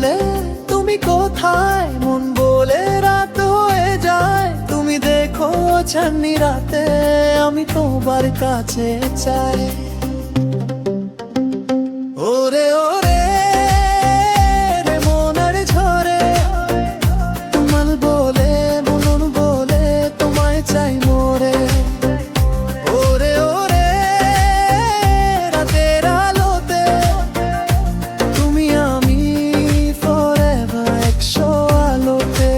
বলে তুমি কোথায়, মন বলে রাত হয়ে যায়। তুমি দেখো চাঁদনি রাতে আমি তোমার কাছে চাই। ওরে ওরে রে মনের ঝরে, তোমার বলে মনন বলে তোমায় চাই মোরে। ওরে ওরে রাতের আলোতে তুমি আমি forever একশো আলোতে।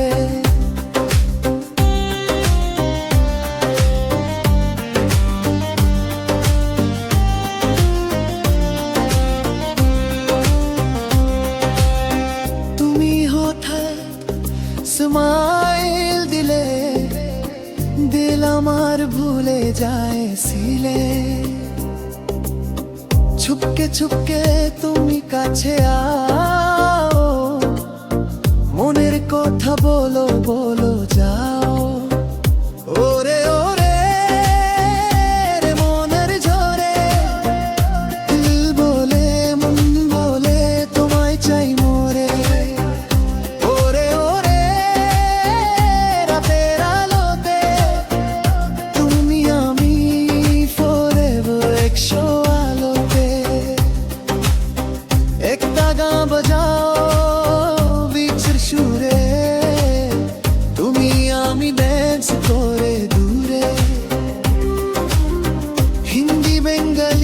তুমি হঠাৎ স্মাইল দিলে দিল আমার ভুলে যায় সিলে। ছুপকে ছুপকে তুমি কাছে আও, মনের কথা বলো বলো যাও। ওরে ওরে রে মনের ঝরে, দিল বলে মন বলে তোমায় চাই মোরে। ওরে ওরে রাতের আলোতে তুমি আমি forever একশো আলোতে। একটা গান বাজাও বিচের সুরে, তুমি আমি ড্যান্স করে দূরে। হিন্দি বেঙ্গলি